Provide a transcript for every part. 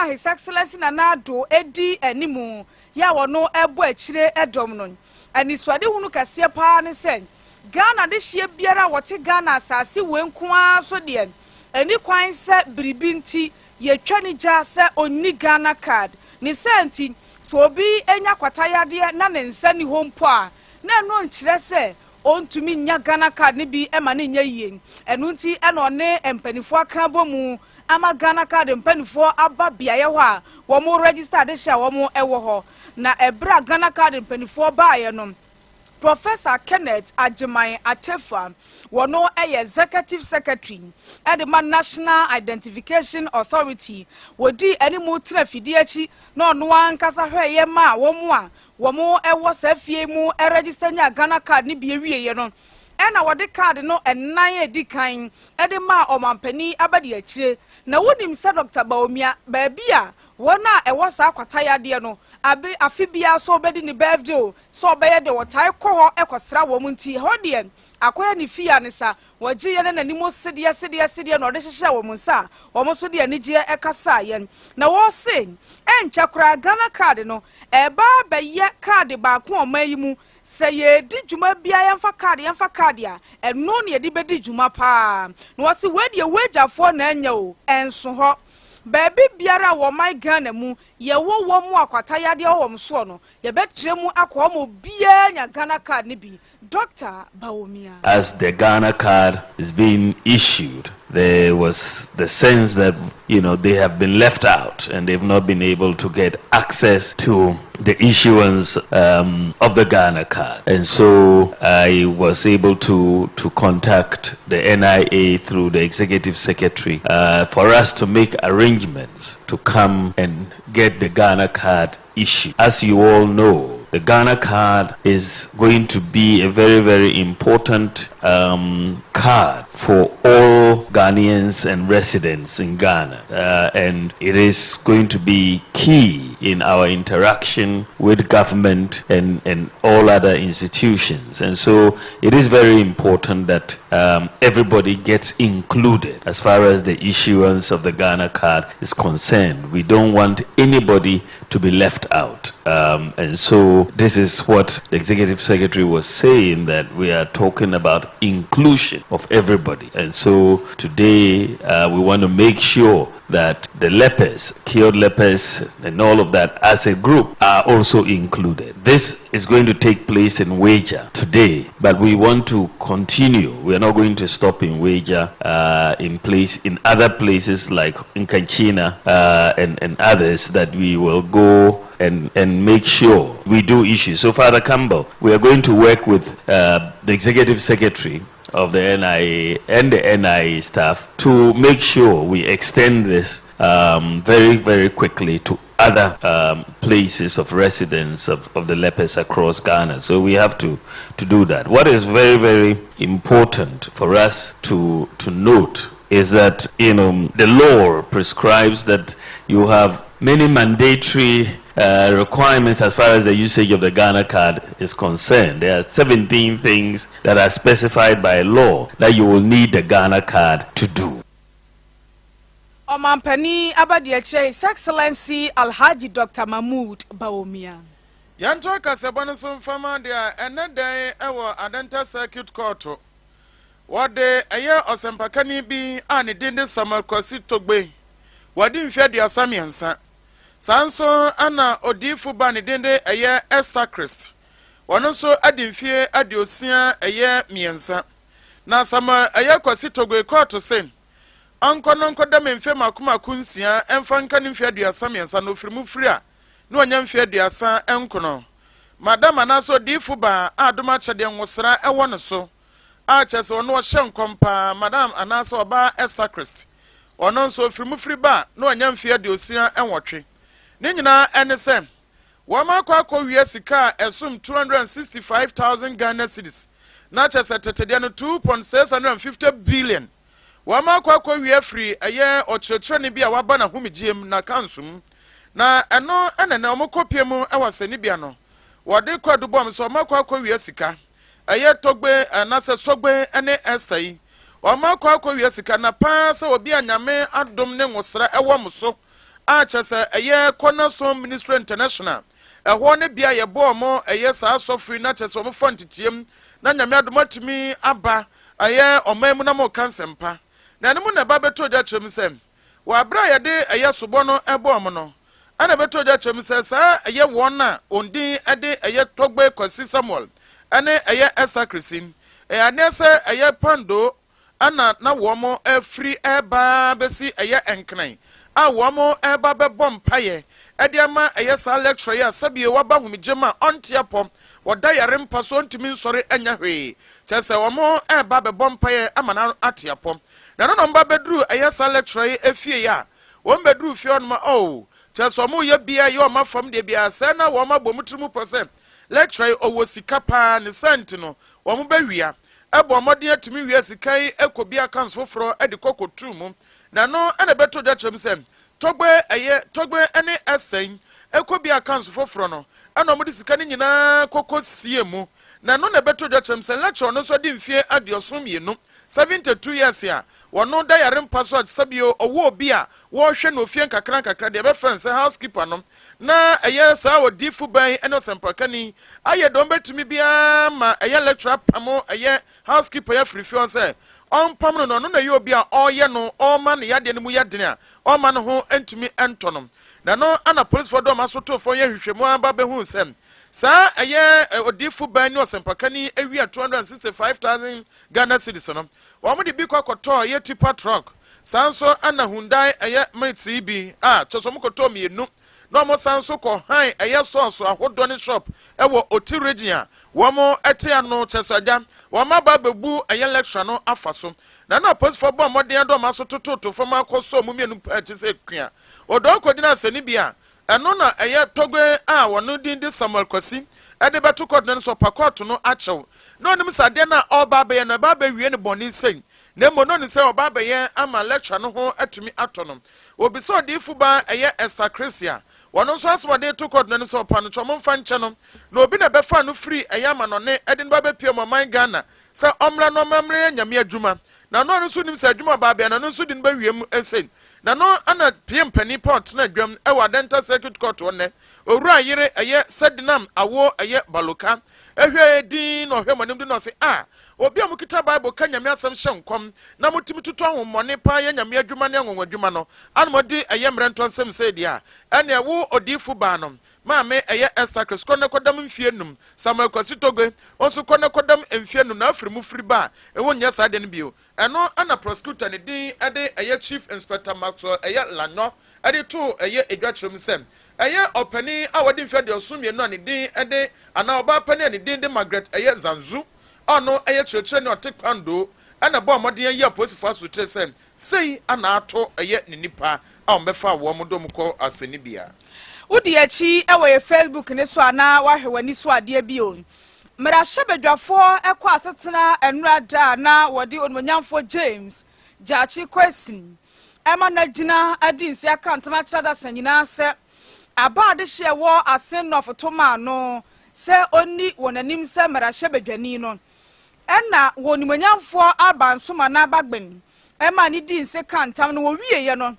na His Excellency Nanado edi animu ya wono ebo achire edom no ani swade hunu kase pa ne sen Ghana de hie biara wote Ghana asase wenkoa so de ani kwan se biribinti yetwa ni ja se onni Ghana card ni senti so obi enya kwatayade na ne nsa ni hompo a na no nkyire se ontumi nya Ghana card ni bi ema ne nya yie enu nti eno ne empanifo aka bomu ama Ghana card empanifo aba biaye ho a wo mo register de hia wo mo ewo ho na ebra Ghana card empanifo baaye no Professor Kenneth Ajimai Atefa wono executive secretary at the National Identification Authority wodi ani mu trafidi achi na ono ankasa hweye ma wo mo ewo safie mu register nya Ghana card ni bi ewieye no ena wode card no enan edikan ede ma omampani abadi achire na wonim se Dr. Baomia ba bia wona ewo sa kwatayade no abe afibia so obedi ni birthday so obeye de wotai ko ho ekosra wo munti ho de akoya ni fia ne sa waji ye na nanimo sede no de hyehye wo munsa wo mo so de anigye ekasa ye na wo se encha kura Ghana card no eba beye card ba ko omayimu se ye di juma bia yemfa card a eno ne ye di bedi juma pa no wo se we de wejafo na anya o enso ho Baby biara wo my Ghana mu ye wo mu akwatayade wo mso no ye betre mu akwa mo bia nya Ghana card ni bi Dr. Baomia. As the Ghana card is being issued, there was the sense that they have been left out and they've not been able to get access to the issuance of the Ghana card. And so I was able to contact the NIA through the executive secretary for us to make arrangements to come and get the Ghana card issued. As you all know, the Ghana card is going to be a very, very important card for all Ghanaians and residents in Ghana. And it is going to be key in our interaction with government and all other institutions. And so it is very important that everybody gets included as far as the issuance of the Ghana card is concerned. We don't want anybody to be left out. And so this is what the executive secretary was saying, that we are talking about inclusion of everybody. And so today we want to make sure that the lepers, cured lepers, and all of that as a group are also included. This is going to take place in Weja today, but we want to continue. We are not going to stop in Weja, in other places like in Kanchina and others, that we will go and make sure we do issue. So Father Campbell, we are going to work with the executive secretary of the NIA and the NIA staff to make sure we extend this very, very quickly to other places of residence of the lepers across Ghana. So we have to do that. What is very, very important for us to note is that the law prescribes that you have many mandatory requirements as far as the usage of the Ghana card is concerned. There are 17 things that are specified by law that you will need the Ghana card to do. Omampani Abadiache, His Excellency Alhaji Dr. Mahmoud Baomia. Yanto kasebana sumfama dia enede ewo Adenta Circuit Court. Wade eye osempakani bi ani dinde samarkwasi togbe. Wadi mfedi asamiensa. Sanso ana odifu bani dende eye Esther Christ. Wanonso adimfie adiosia eye miensa. Na sama eye kwasi togwe koto sen. Anko da memfe makuma kunsia emfanka nimfie aduasa miensa no frimu fria. No anya mfie aduasa enkono. Madama naso odifu ba adoma chede nwosra ewo no so. A chese ono hye nkompa madam anaso oba Esther Christ. Wanonso frimu fri ba no anya mfie adiosia enwotwe. Ninyina NSM wama kwa wiye sika esum 265,000 Ghana cedis na chese tetede no 2.650 billion wama kwa wiye free eye ochretre ne bia waba na humigiem na kansum na eno enene omokopie mu ewasani bia no wode kwadubom so wama kwa wiye sika eye togbe na se sogbe ene estai wama kwa wiye sika na pa se obi anyame adom ne nwosra ewo mso a chese eye Cornerstone Ministry International ɛhɔ ne bia ye bo mo eye saa sofri na chese mo fontitiem na nyame adomatimi aba eye omamu na mo kansempa na ne mo na ba beto ja trem sem wa bra ye de eye sobo no ebo mo no ana beto ja trem se saa eye won na ondin ede eye togbe kwasi Samuel ane eye Esther Christine anese eye pando ana na wo mo afri eba besi eye enkran a wo mo eba be bom paye ediama eye sa lecture ya sabie waba humjema ontiapom woda yare mpa so ntimi nsore anya hwe chese wo mo eba be bom paye amana atiapom na no mba bedru eye sa lecture efie ya wo bedru fie on ma chese wo mo ye bia ye o mafam de bia se na wo ma bomutrumu pose lecture owo sika pa ne sent no wo mo behwia ebo modin atimi wi asikai ekobi accounts foforo ede kokotu mu na no ana beto da trem sem togbe ene esen ekobi accounts foforo no ana mo de sika ni nyina kokosie mu na no na beto da trem sem lecture no so di mfie adiosom yenu 72 years ya wono da yare mpaso sabio owo obi a wo hwe no fie nkakra de be friends housekeeper no na eye sa odi fuban eno sempakani aye don betimi bia ma eye lecturer pamo eye housekeeper ya free fie say on pam no no na ye obi a oye no o ma ne yade ne mu yade a o ma no ho entumi entonom na no ana police for do masoto fo ye hwehwemu aba be hu sem sa eye odifu ban ni osempakani ewia 265,000 Ghana cedis no wo mo de bi kwakoto ye tipa truck sanso ana Hyundai eye mate bi choso mo koto mienu no mo sanso ko han eye store so ahodo ne shop ewo oti region wo mo ete ano chesaja wo ma ba bebu eye lecture no afaso na post for bo modern do maso toto from akoso mu mienu pati se kua odo ko dina sani bia eno na eye togwe wono din de Samuel Kwasi ede beto coordinate so pakwato no achew no nim sade na oba be na ba be wie ne boni sen na mo no ni se oba be ye ama lecture no ho atumi atonom obi so de fuba eye Esther Christia wono so asomade to coordinate so pa no chomo mfa nche no na obi na be fa no free eye ama no ne ede no ba be pie mo man Ghana se omra no mamre nyame adwuma na no nso nim se adwuma ba be na no nso din ba wiem esen na no ana pm pani pot na dwam e wa dental circuit court wonne owura yire eye sedinam awo eye baloka ehwe din no hwe monim din no se obi amukita bible ka nyame asem hyenkom na mutimi tutu ahomone pa ye nyame adwuma ne anwonwadwuma no anmodi eye mrento nsem se dia ene wo odifu ba no maame eye Esther Chris kone kodam mfie num Samuel Kwasi Togwe onso kone kodam mfie num na afrimu firi ba ewo nya sa de ne bio eno ana prosecutor ne din ade eye chief inspector Maxwell eye Lanyo ade to eye edwatrim sem eye opani awodi mfie de osumie no ne din ade ana oba pani ne din de Margaret eye Zanzu ono eye churchere ne otekpando ana bo amode eye aposifo asotre sem sei ana ato eye ne nipa a ombefa wo modom ko aseni bia Udi echi ewe Facebook ne so ana wahwe wani so ade bio mra hyebedwafo ekọ asetena enura da na wodi onmonyamfo James Jachi Kwesin ema na gina adinsi account ma chada sanyina se aba de hye wo asen no fotoma no se oni wonanim se mra hyebedwani no ena wonimonyamfo abansoma na bagben ema ni dinsi kantam no wo wieye no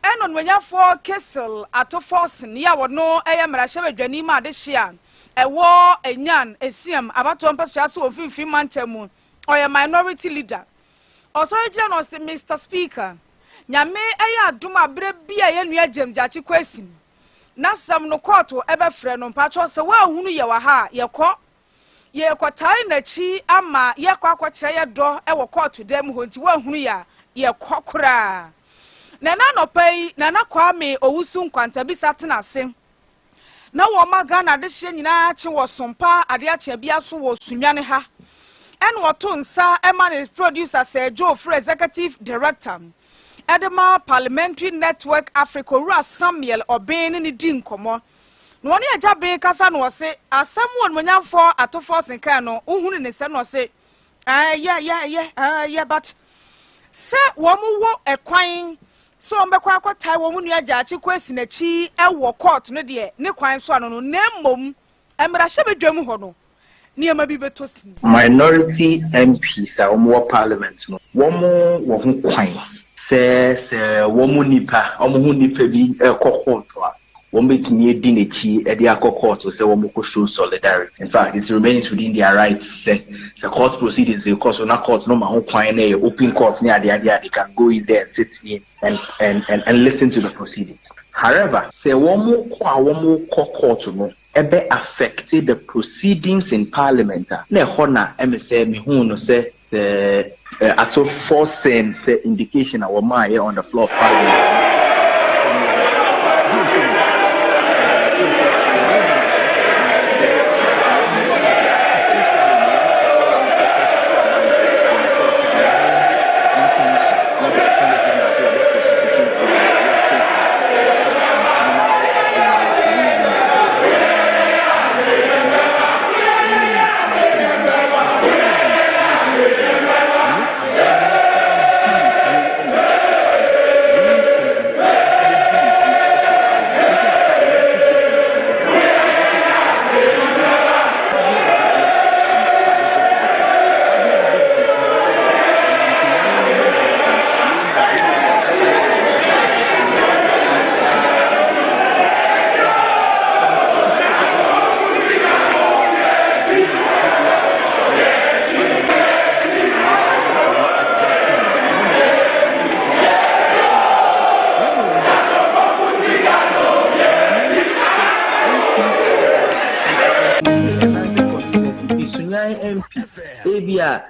enon wenyafo Kessel ato force ni ya wono eye mrahye badwani ma de hia ewo enyan esiem abato mpasua so ofimfim mantamu oye minority leader osorigina no se Mr Speaker nyame eye adom abre bia ye nua Jachi Kwesin na sam no court ebe frɛ no mpacho se wa hunu ye wa ha ye kwatai na chi ama ye kwakwakyerɛ ye do ewo court dem ho nti wa hunu ya ye kokora Nana no pay nana kwame owusu nkwanta bisa tenase na wo magana de hye nyina che wo sompa ade ache bia so wo Sunyani ha en wo to nsa emane producer Sir Joe for executive director Edema Parliamentary Network Africa Ura Samuel Obeni ni di nkomo no ne agya be kasa no se asam won monyamfo atofo senkan no uhunu ne se no se but se wo mu wo ekwan so mbekwa akotai wo mu nua Jachi Kwesin achi ewo court no de ne kwan so ano no nemmom emra hye bedwam ho no niema bi betosi minority MPs a wo parliament no wo mu wo ho kwan se woman nipa omo nipa bi court one betimi di nechi e dia court so say woman ko show solidarity. In fact, it remains within their rights say court proceedings because na court no ma ho kwan na open court ni ade they can go in there and sit in and listen to the proceedings. However, say woman court no ebe affected the proceedings in parliament. Na hona say me hu no say the actual forcing the indication of my on the floor of parliament. Sunyani MP ebia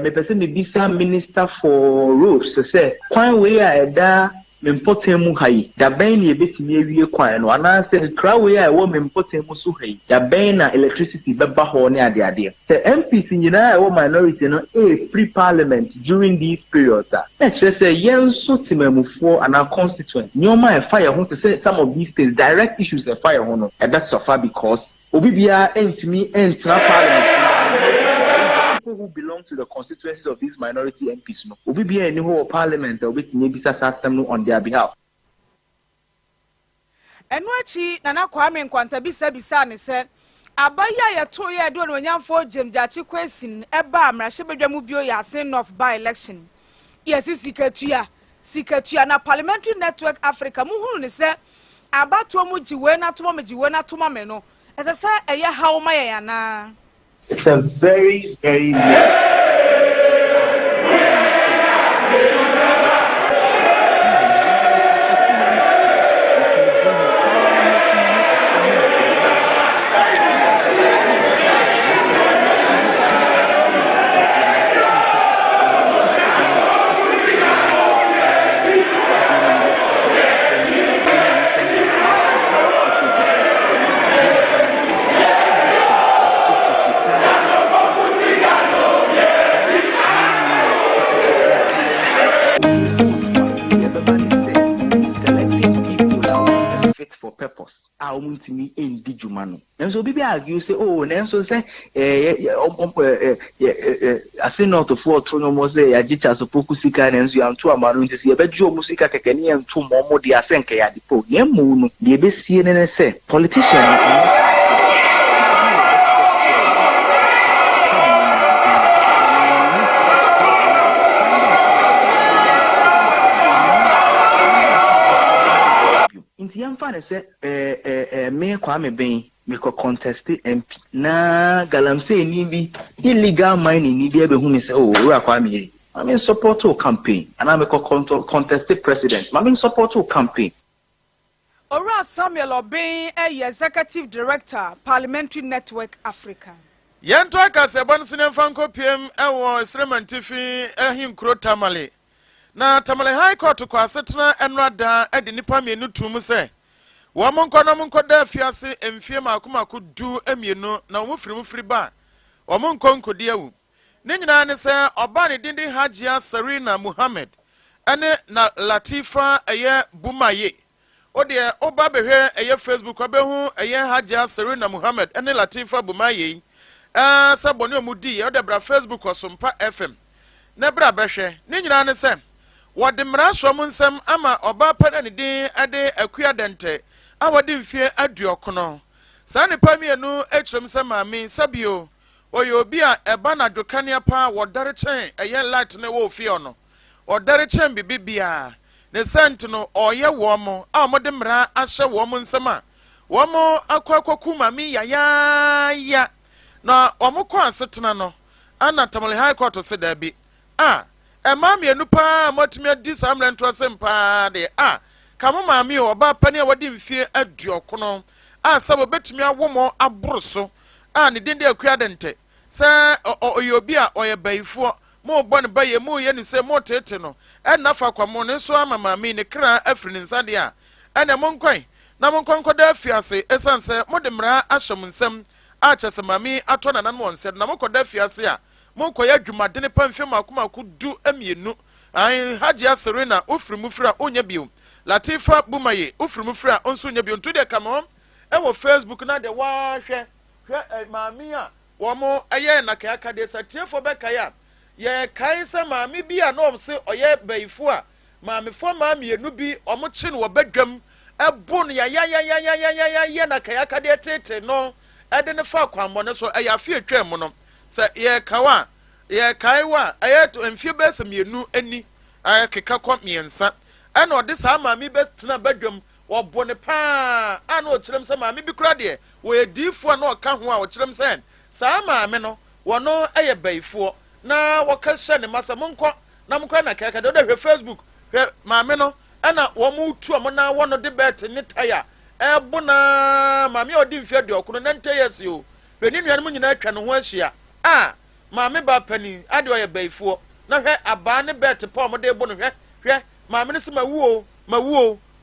me person me bisa minister for roads say kwan we da me important mu hayi da ben na ebetimi awie kwan no ana say kra we wo me important mu so hayi da ben na electricity beba ho ne ade say MPs nyina wo minority no free parliament during these periods na chere say yenso timamufo ana constituent nyoma e fire ho to say some of these things direct issues e fire ho no e be suffer because obibia entimi entra parliament who belong to the constituencies of these minority MPs no obibia any who parliament obetimi bisa sasem on their behalf. Enwachi nana Kwame Nkwanta bisa ne se abaya ya to ya do no nyamfo jemjachi kwesin eba amrahye bedwamu bio ya sin of by election yes sikatua na parliamentary network Africa muhunu ne se abato mu jiwe na toma me no ese eye hawo ma ya na. It's a very, very purpose me indijumano and so bibi argue say oh nenso say ase not for trono mo say ya gicha so pokusika nenso ya nto amaro nti se yebeju musika kekani ya nto momo de asenka ya dipo yemu no de ebesie ne say politician Yamfane say me Kwame Ben me ko contest MP na galamse ni bi illegal mining ni bi ebehu me say oh ura Kwame I mean support to campaign and I me ko contest president I mean support to campaign. Ora Samuel Obin executive director Parliamentary Network Africa. Yento aka se bon sunem fanko piem ewo Sremantifi ehinkro Tamale. Na Tamale High Court kwa asetena enrada edi nipa mienu tum se wo monko na monko da fiase emfie makomako du emienu na wo mfiri ba wo monko nkodi awu ne nyina ne se oba ne dindi Hajia Sarina Muhammad ene na Latifa eye Bumaye ode oba behwe eye Facebook obehu eye Hajia Sarina Muhammad ene Latifa Bumaye saboni omudi ode bra Facebook Sompa FM ne bra behwe ne nyina ne se wode mra som nsem ama oba pana ne din ade akua dente awode mfie aduokono sa ne pamienu etrem se maami sabio oyo obi a eba na dukania pa wodare chen eye light ne wo fie ono ɔdare kyɛn bibia ne sent no ɔyɛ wɔn a wɔde mmara ahyɛ wɔn nsam a wɔn akɔkɔku maame yaya na wɔn kɔ asetena no ana tamale high court se dabi ɛmaa mmienu paa mɔtumi adi saa mmerɛ ntoa sɛm paa de kamo maame ɔbaa pani a wɔde mfie aduɔkono sɛ wɔbɛtumi awo mo aboro so ne din de akua dente sɛ ɔyɛ obi a ɔyɛ bayifoɔ mo bɔ ne bayɛ mo yɛ ne sɛ mo tete no ɛna fa kwamo ne so ama maame ne kra afiri ne nsa de a ɛna mo nkwan na mo nkɔnkɔda afiase ɛsan sɛ mo de mmara ahyɛ mo nsam kyɛ sɛ maame atɔ nanan wɔn nsɛ na mo kɔda afiase a mo kɔyɛ adwumadene pamfɛ makomako du amienu hagye serena ofiri mu firi a onya bio latifa bumaye ofiri mu firi a onso nya bio nto de kama ɛwɔ facebook na de wahwɛ maame a wɔn ɛyɛ na kayaka de satiefo bɛkaya yɛ kai sɛ maame bi a no se ɔyɛ bayifo a maame fo maame enu bi ɔmo kye no wɔbɛdwam ɛbo no ya na kayaka de tete no ɛde ne fa kwambɔ ne so ɛyɛ afie twɛn mu no sɛ yɛ kawa yɛ kaiwa ɛyɛ mfie bɛsɛ mienu ani keka kɔ miɛnsa ɛna ɔde saa maame bɛtena bɛdwam wɔbɔ ne paa ana ɔkyerɛm sɛ maame bi kora deɛ wɔyɛ diifoɔ na ɔka ho a ɔkyerɛm sɛ saa maame no wɔno ɛyɛ bayifoɔ na wɔka hyɛ ne masa monkɔ na monkɔ na kɛkɛ de hwɛ facebook hwɛ maame no ɛna wɔn tu ɔmo na wɔn de bɛt ne taya ɛbo na maame a ɔde mfie aduɔkono na nte yɛ si o hwɛ ne nuanom nyinaa atwa ne ho ahyia maame ba pani ade ɔyɛ bayifoɔ na hwɛ abaa ne bɛt pa ɔmo de bo no hwɛ maame no sɛ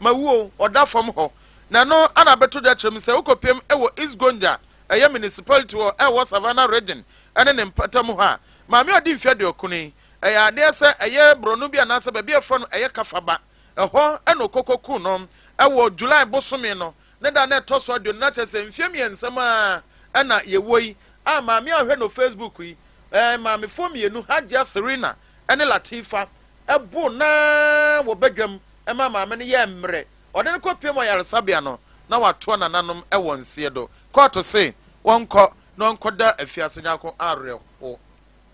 mawuo ɔda fam hɔ na no ana beto da kyerɛm sɛ wokɔpiem ɛwɔ East Gonja ɛyɛ municipality wɔ ɛwɔ Savannah region ɛne ne mpatam hɔ a maame ɔde mfie aduɔkono yi ɛyɛ adeɛ sɛ ɛyɛ brono bi anaasɛ baabi ɛfɔ no ɛyɛ kafaba ɛhɔ ɛna okokoku no ɛwɔ July bosome no ne da na ɛtɔ so aduonu na kyerɛ sɛ mfie mmiɛnsɛm a ɛna yɛwɔ yi maame a ɔhwɛ no Facebook yi maame fo mmienu Hagya Serena ɛne Latifa ɛbo na wɔbɛdwam ɛma maame no yɛ mmerɛ ɔde ne kɔpie mu ayaresabea no na watoɔ nananom ɛwɔ nseɛ do kɔɔto se wɔnkɔ na ɔnkɔda afiase nyako awerɛ ho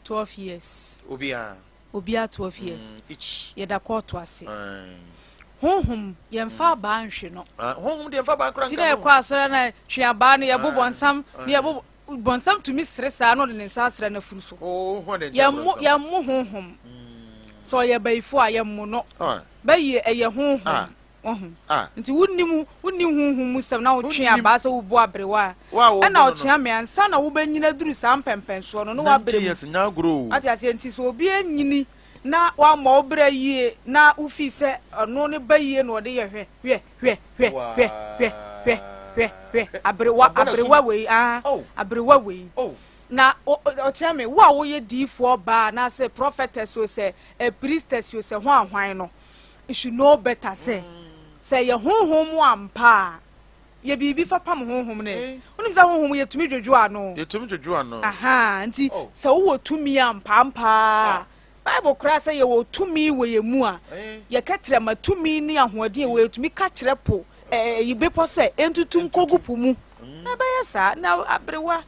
12 years obia 12 years each yɛda kɔɔto ase honhom yɛmfa abaa nhwe no honhom de yɛmfa abaa nkora nti na ɛkɔ asɔre na hwe abaa no yɛbobɔ nsam ne yɛbobɔ bɔnsam tumi sere saa no de ne nsa asere na furu so yɛmmo honhom so ɔyɛ bayifo a yɛmmo no bɛyɛ ɛyɛ honhom nti wonnim honhom mu sɛm na wotwe abaa sɛ wobo abrewa ɛna ɔkyea me ansa na wobɛnyina duru saa mpɛmpɛnsoɔ no na wabrɛ mu ate aseɛ nti sɛ obi anyini na wama wobrɛ yie na wofi sɛ ɔno ne ba yie na ɔde yɛ hwɛ abrewa wei abrewa wei na ɔkyerɛ me wo a woyɛ diifoɔ baa na sɛ prophetess o sɛ a priestess o sɛ ho ahwan no you should know better sɛ yɛ honhom ampa yɛ biribi fa pam honhom ne wonim sɛ honhom yɛtumi dwodwo ano nti sɛ wowɔ tumi ampa Bible kora sɛ yɛwɔ tumi wɔ yɛ mu a yɛkɛtrɛ ma tumi ne ahoɔden wɔ yɛtumi ka kyerɛ po yibepɔ sɛ entutum kogu po mu na bɛyɛ saa na abrewa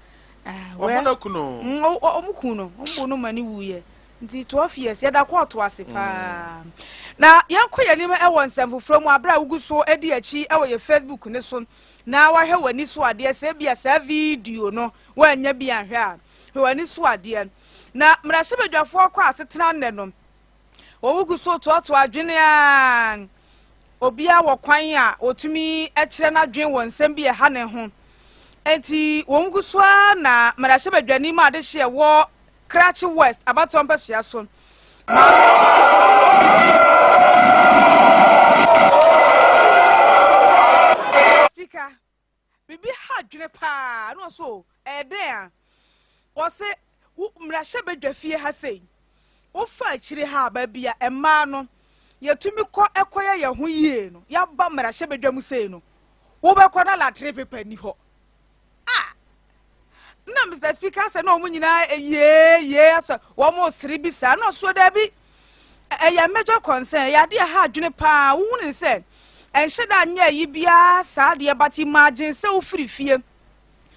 ɔmukuno ɔmbo no mani wuye nti 12 years yɛda kɔɔto ase paa na yɛnkɔ yɛnim ɛwɔ nsɛm foforɔ mu abra wugu so edi akyi ɛwɔ yɛ Facebook ne so na wahwɛ w'ani so adeɛ sɛ bia saa video no wanya bi ahwɛ a w'ani so adeɛ na mmerɛhyɛ badwafoɔ kɔ asetena nnɛ no wɔwugu so toato adwene a obia wɔ kwan a otumi ɛkyerɛ na adwene wɔ nsɛm bi ɛha ne ho enti wɔwugu so na mmerɛhyɛ badwani ma ade hye wɔ Krachi West abato mpɛsua so speaker bibi ha adwene pa no so ɛden a wɔse mmerɛhyɛ badwa fie ha sei wo fa akyire ha ba bia ɛma no yɛtumi kɔ ɛkɔyɛ yɛ ho yie no yɛba mmerɛhyɛ badwa mu sei no wo bɛkɔ na latre paper ni hɔ na Mr. Speaker sɛ na ɔmo nyinaa ye asa wɔmo sere bi saa na ɔso da bi ɛyɛ major concern yɛade ha adwene paa wo hu ne sɛ ɛnhyɛ da anya yi bia saa de bati margin sɛ wo firi fie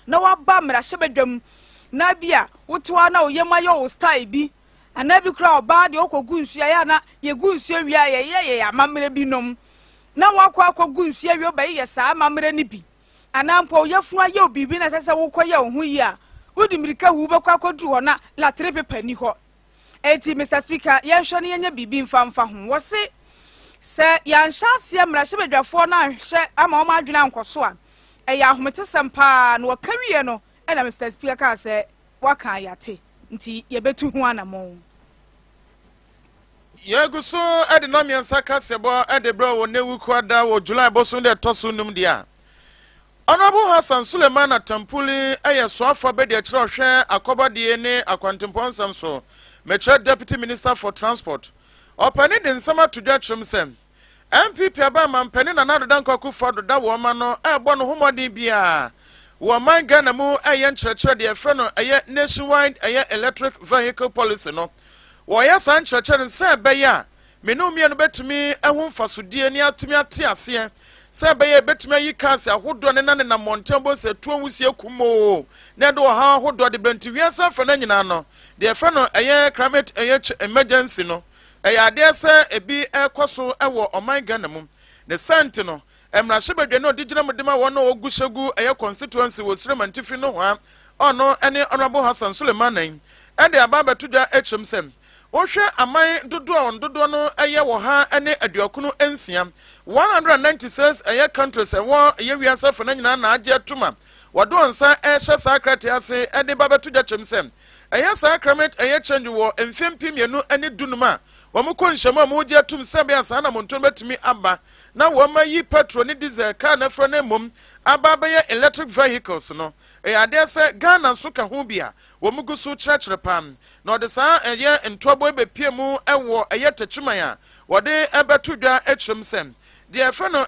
na waba mmerɛhyɛ badwa mu na bia wotoa na oyema yɛ wo style bi anabi kura oba de okogu nsu ya na ye gu nsu wi aye ye amamre binom na wakwa akogu nsu wi obayi ye saa amamre ni bi anampo yefunu aye obibi na sese wokoye wo hu yi a wodi mirika hu be kwa akodu ho na latre pepa ni ho eti Mr Speaker ye hwe ne yenya bibi mfamfa ho wo se se ya nhyase mrahye bedwafo na hwe ama o ma adwena nkoso a eya ahomete sempa na wakawie no na Mr Speaker ka se waka yate nti ye betu hu anamo Yeguso ede no miensa kasebo ede bro wo newu kwada wo July boso de toso num dia Honorable Hassan Suleiman Atampuli so afa be de kire hwe akobade ne akwantemponsam so metre Deputy Minister for Transport opani de nsama tudwa trimsem MPP aba mampani na nadodan kwakufa doda wo ma no ebo no homodin bia wo man Ghana mu nkyerɛkyerɛ de efre no nationwide electric vehicle policy no wo san nkyerɛkyerɛ nse be ya menu mie no betumi ehun fasodie ni atumi ate ase se be ya betumi yi cars ahodo ne na montembo se tuo wusie kumo na do ha ahodo de benti wiasa fa na nyina no de efre no climate emergency no ade se ebi ekoso ewo oman Ghana mu ne sent no emrahye bedwe no digina mudema wono ogushegu constituency wo Sremantifi no ha ono ene Honorable Hassan Suleiman nan ende ababa tudwa echemsem wohwe aman dodo no wo ha ene aduakunu ensia 196 countries wo wiasa fa na nyina na age atuma wado nsa hye sakrate ase ende baba tudwa chemsem sakrament change wo emfempi mienu ene dunuma wamukon nhyama mu uje atum sebe asa na monton betimi aba na wama yi petrol ni diesel car na fra na mum aba ba electric vehicles no ade se Ghana so ka ho bia wamugusu kyerɛkyerɛ pam na ode sa ntobo be piemu ewo techuman a wode ebetu dwa etrim sem de efre no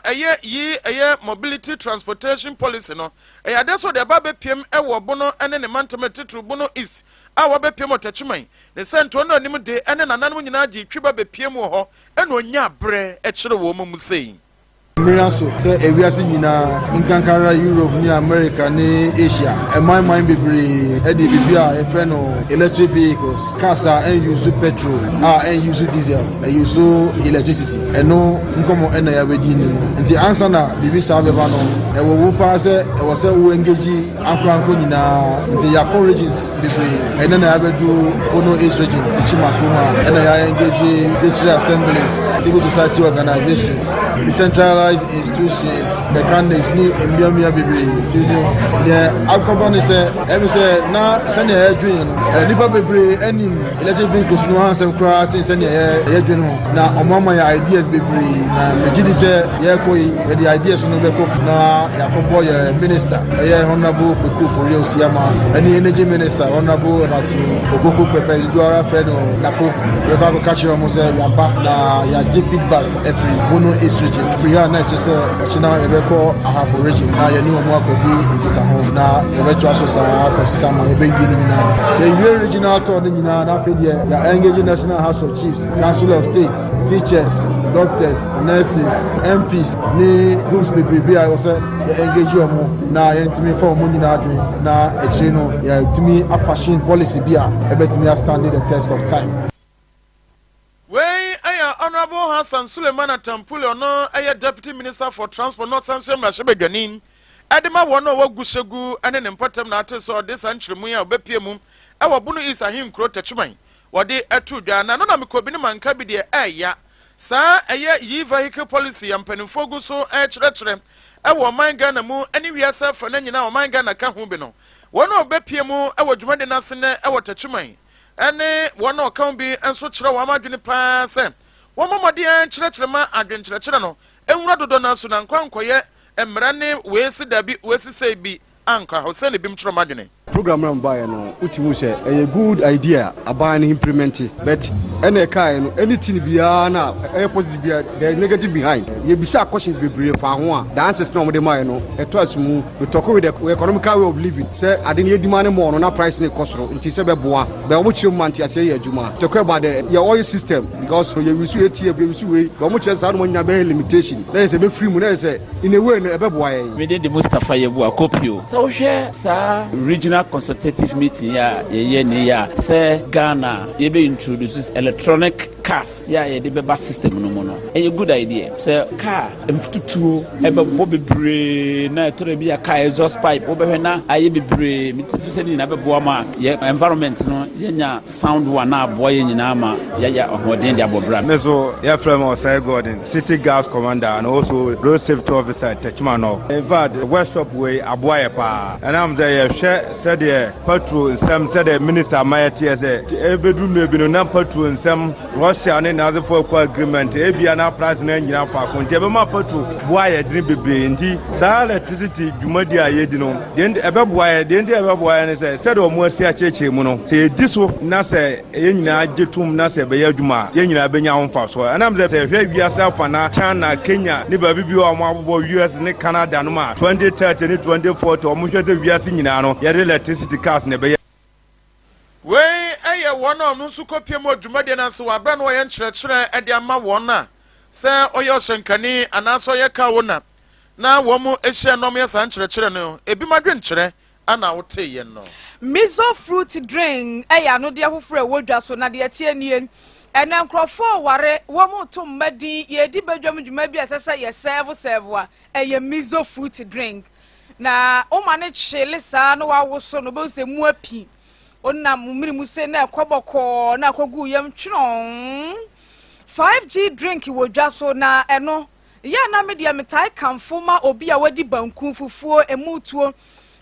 mobility transportation policy no ade so de ba be piem ewo bono ene ne mantemetitru bono east a wa be piem techuman ne sento no nim de ene nananum nyina agi twiba be piem ho ene onya bre ekyere wo mu sei Miraso say ewiase nyina nkankara Europe ni America ni Asia my bebre e de bibia e friend no electric vehicles cars and use petrol and use diesel and use electricity no nkomo na ya wedi ni nti answer na bibi sa beba no e wo pa say e wo say wo engage akranko nyina nti ya colleges bebre na ya bedu ono East region tichima kuma na ya engage district assemblies civil society organizations decentralized institutions the candidates ni embiamia bebre ti ni alcohol ni say every say na send e dream nipa bebre any electric vehicles no answer kra send e dream na omama ya ideas bebre na megidi say ye koi the ideas no be kof na ya kobo ye minister honorable Koko for real siama any energy minister honorable Ratu Koko Pepe Juara Fredo Napo Reva ko catch mo say ya ba na ya give feedback every bono East region free na just china ebeko ahafo region na ya ni omo akodi nkita ho na ebeto asosa akosika ma ebe yi ni na the regional tour ni na na fe dia ya engage national house of chiefs council of state teachers doctors nurses MPs ni groups people I was engage omo na yentimi for omo ni na adwen na ekire no ya timi afashion policy bia ebetimi stand the test of time. Honorable Hassan Suleiman Atampuli ono Deputy Minister for Transport North Central Mrashebedwanin Adema wono wagushegu ene ne mpatam na ate so de sanchiremu ya obepiemu ewo bunu isa him kro techuman wode atu dwa na no na mekobi ne manka bi de sa yi vehicle policy ya mpanimfo gu so kyerɛkyerɛ ewo man Ghana mu ene wiasa fa na nyina o man Ghana ka ho bi no wono obepiemu ewo dwumade na sene ewo techuman ene wono kan bi enso kyerɛ wo amadwene pa se wo momode kyerɛkyerɛ ma adwen kyerɛkyerɛ no enwura dodo na so na nkwankoye emrane wesi dabi wesi sei bi anka ho se ne bim kyerɛ madwene program ram buy no utimu say a good idea about implement it but any kai no anything bia na positive bia there is negative behind you be say questions be brave for ho the answers no de mai no eto asumu we talk with the economical way of living say ade ne demand more no na price ne kosoro nti say be boa be omo chire manti ase ye adwuma talk about the your oil system because you will see etie be see we omo chire sa no nya be limitation there is a be free mu there say in a way no e be boa ye we did the Mustafa Yebu akopio so hwe sa regional regional consultative meeting ya ye ne ya say Ghana ye be introduce electronic cars ya ye de beba system no mo no a good idea say car emfututuo ebe bo bebre na to bi ya car exhaust pipe obehwe na aye bebre mitifu se ni na bebo ma ye environment no ye nya sound one na boy nyina ma ya ohoden dia bobra meso ya from Osai Gordon city gas commander and also road safety officer Techmano in fact workshop way aboye pa and am there share said the patrol some said the minister Mayati say ebedu mebi no na patrol some Russia ne na for agreement e bia na price na nyina fa konje be ma patrol boye dream bebe ndi sa electricity jumadi aye di no den ebe boye den de ebe boye ne say said o mo asi acheche mu no say diso na say ye nyina agetum na say be ya dwuma ye nyina be nya honfa so and am say hwe wiase afa na China Kenya ne ba bibi o mo abobo US ne Canada no ma 2030 ne 2040 o mo hwe de wiase nyina no ye electricity cars ne be we eye won no nsu kopie mo dwumade na so abra no ye nkyerɛkyerɛ ade ama won na sɛ oye oshenkani anaso ye ka wona na wo mu ehia nom ye san nkyerɛkyerɛ no ebi madwen kyerɛ ana wote ye no miso fruit drink eya no de ahofre wodwa so na de tie nie ena nkrofo ware wo mu to mmadi ye di badwam dwuma bi asesa ye serve a eye miso fruit drink na o ma ne chele sa no wa woso no be se mu api onna mumiri mu se na ekoboko na kogu yam twon 5G drink wodwa so na eno ya na media metai kamfo ma obi a wadi banku fufuo emutuo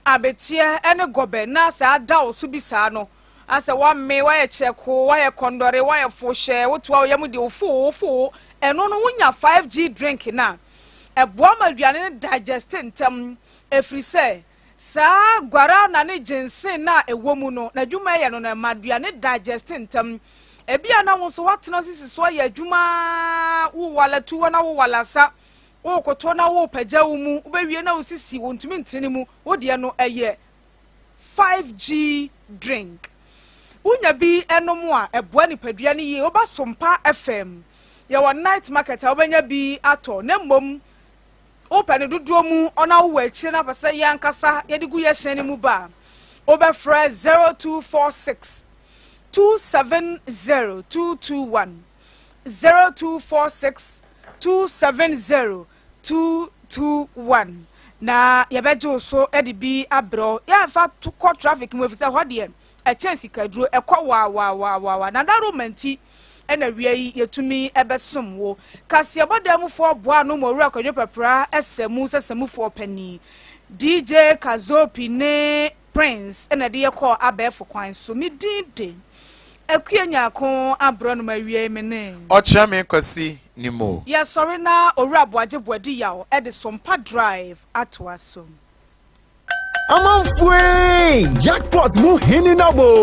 abetie ene gobe na sa da osu bi sa no ase wa me wa ye cheko wa ye kondore wa ye foshe wotoa yam de ofo eno no wunya 5G drink na eboa maduane digest ntem efri se sa gwara na ne jinsin na ewomu no na dwuma ye no na maduane digest ntem ebia na wo so watena sisi so ye dwuma wo wala tuwo na wo wala sa wo koto na wo pagya wo mu wo bewie na wo sisi wo ntumi ntrene mu wo de no eye 5G drink unya bi enom a eboa ni padua ne ye oba Sompa FM ye wo night market a obenya bi ato na mmom open duduo mu ona wo achi na pasa yankasa ye digu ye hyen mu ba obefra 0246 270-221 0246 270-221 na yabejo so edibi abro ya fa to traffic mu efisa hode e chance kaduro ekọ wa na da romanti ena wiei yetumi ebesom wo kase abodam fo boa no mo wura kwadwo papra esemu sesemu fo pani DJ Kazopi ne Prince ena de yekọ abefo kwan so mi dinde ekuenya ko abro no mawie mene ocha me kwasi nimo ya sorry na owura boaje boadi yawo e de Sompa drive atwaso amanfue jackpot mu hini nabo